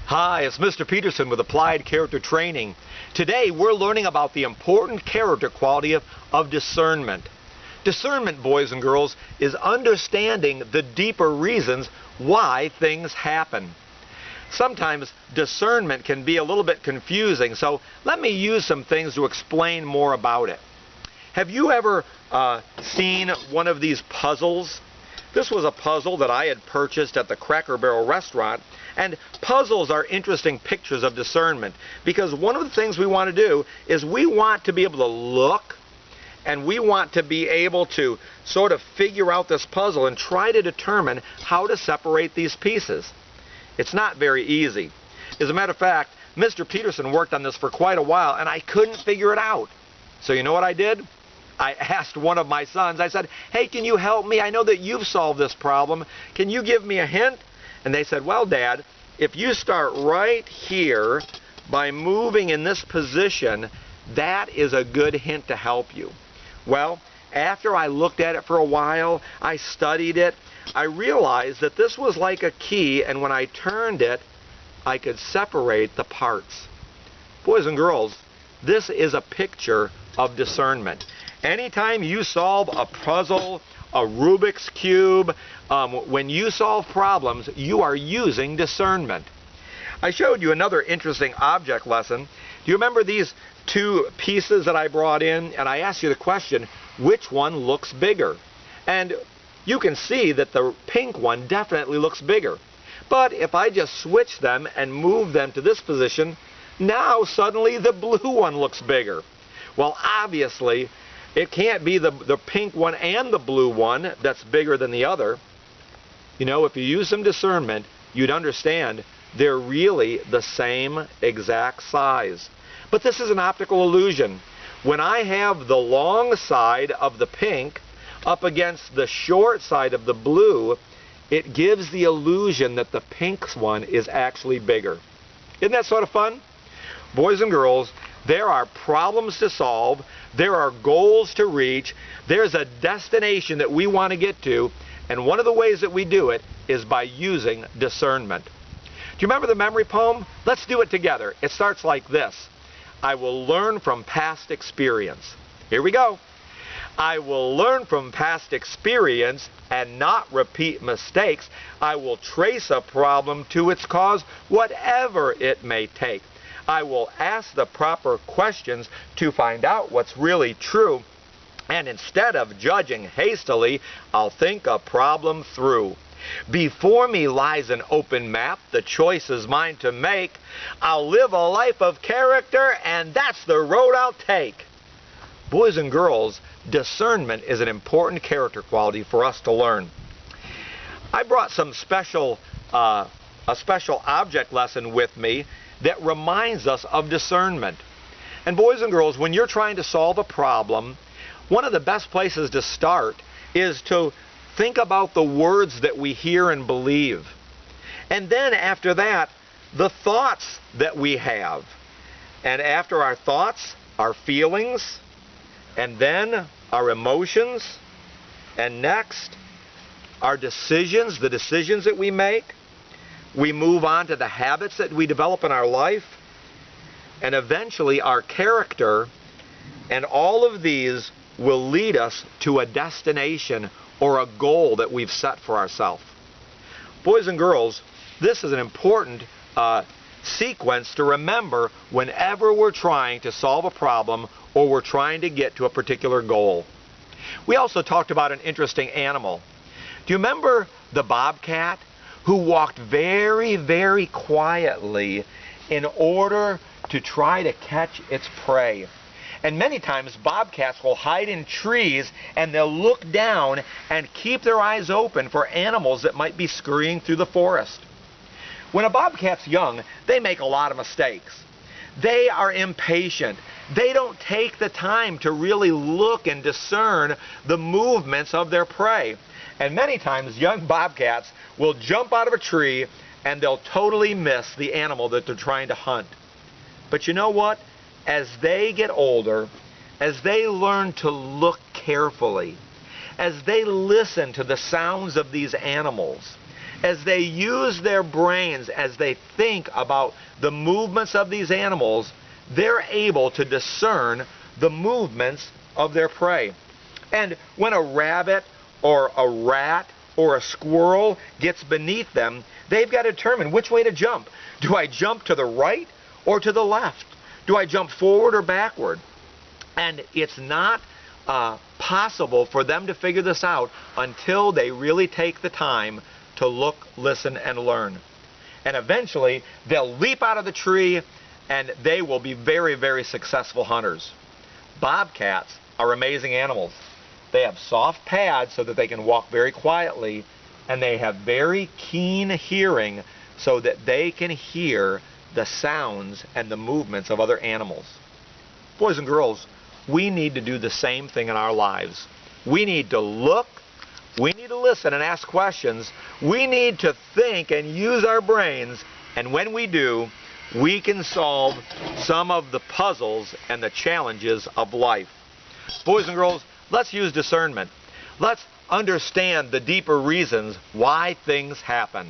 Hi, it's Mr. Peterson with Applied Character Training. Today we're learning about the important character quality of discernment. Discernment, boys and girls, is understanding the deeper reasons why things happen. Sometimes discernment can be a little bit confusing, so let me use some things to explain more about it. Have you ever seen one of these puzzles? This was a puzzle that I had purchased at the Cracker Barrel restaurant, and puzzles are interesting pictures of discernment because one of the things we want to do is we want to be able to look and we want to be able to sort of figure out this puzzle and try to determine how to separate these pieces. It's not very easy. As a matter of fact, Mr. Peterson worked on this for quite a while and I couldn't figure it out. So you know what I did? I asked one of my sons, I said, "Hey, can you help me? I know that you've solved this problem. Can you give me a hint?" And they said, "Well, Dad, if you start right here by moving in this position, that is a good hint to help you." Well, after I looked at it for a while, I studied it, I realized that this was like a key, and when I turned it, I could separate the parts. Boys and girls, this is a picture of discernment. Anytime you solve a puzzle, a Rubik's Cube, when you solve problems, you are using discernment. I showed you another interesting object lesson. Do you remember these two pieces that I brought in? And I asked you the question, which one looks bigger? And you can see that the pink one definitely looks bigger. But if I just switch them and move them to this position, now suddenly the blue one looks bigger. Well, obviously, it can't be the pink one and the blue one that's bigger than the other. You know, if you use some discernment, you'd understand they're really the same exact size. But this is an optical illusion. When I have the long side of the pink up against the short side of the blue, it gives the illusion that the pink one is actually bigger. Isn't that sort of fun? Boys and girls, there are problems to solve, there are goals to reach, there's a destination that we want to get to, and one of the ways that we do it is by using discernment. Do you remember the memory poem? Let's do it together. It starts like this. I will learn from past experience. Here we go. I will learn from past experience and not repeat mistakes. I will trace a problem to its cause, whatever it may take. I will ask the proper questions to find out what's really true. And instead of judging hastily, I'll think a problem through. Before me lies an open map, the choice is mine to make. I'll live a life of character, and that's the road I'll take. Boys and girls, discernment is an important character quality for us to learn. I brought a special object lesson with me that reminds us of discernment. And boys and girls, when you're trying to solve a problem, one of the best places to start is to think about the words that we hear and believe. And then after that, the thoughts that we have. And after our thoughts, our feelings, and then our emotions, and next, our decisions, the decisions that we make. We move on to the habits that we develop in our life, and eventually our character, and all of these will lead us to a destination or a goal that we've set for ourselves. Boys and girls, this is an important sequence to remember whenever we're trying to solve a problem or we're trying to get to a particular goal. We also talked about an interesting animal. Do you remember the bobcat, who walked very, very quietly in order to try to catch its prey? And many times bobcats will hide in trees and they'll look down and keep their eyes open for animals that might be scurrying through the forest. When a bobcat's young, they make a lot of mistakes. They are impatient. They don't take the time to really look and discern the movements of their prey. And many times young bobcats will jump out of a tree and they'll totally miss the animal that they're trying to hunt. But you know what? As they get older, as they learn to look carefully, as they listen to the sounds of these animals, as they use their brains, as they think about the movements of these animals, they're able to discern the movements of their prey. And when a rabbit or a rat or a squirrel gets beneath them, they've got to determine which way to jump. Do I jump to the right or to the left? Do I jump forward or backward? And it's not possible for them to figure this out until they really take the time to look, listen, and learn. And eventually, they'll leap out of the tree, and they will be very, very successful hunters. Bobcats are amazing animals. They have soft pads so that they can walk very quietly, and they have very keen hearing so that they can hear the sounds and the movements of other animals. Boys and girls, we need to do the same thing in our lives. We need to look, we need to listen and ask questions, we need to think and use our brains, and when we do, we can solve some of the puzzles and the challenges of life. Boys and girls, let's use discernment. Let's understand the deeper reasons why things happen.